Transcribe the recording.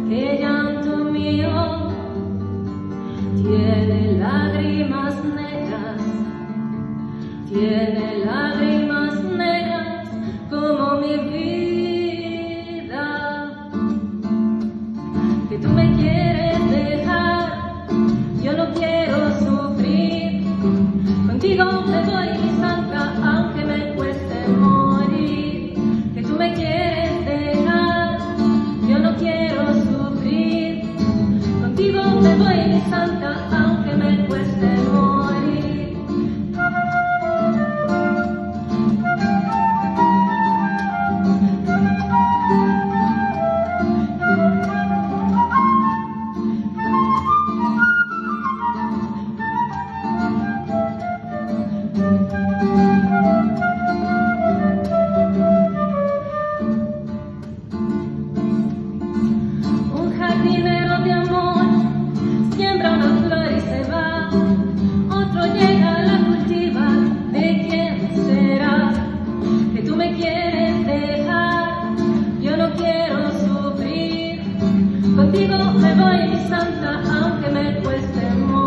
que llanto mío tiene lágrimas negras, tiene lágrimas negras como mi vida. Que tú me quieres dejar, yo no quiero sufrir, contigo me voy mi santa, aunque me cueste morir. Que tú me quieres dejar, yo no quiero sufrir, contigo me voy mi santa, aunque me cueste morir. Un jardinero de amor siembra una flor y se va, otro llega, la cultiva, ¿de quién será? Que tú me quieres dejar, yo no quiero sufrir, contigo me voy mi santa, aunque me cueste morir.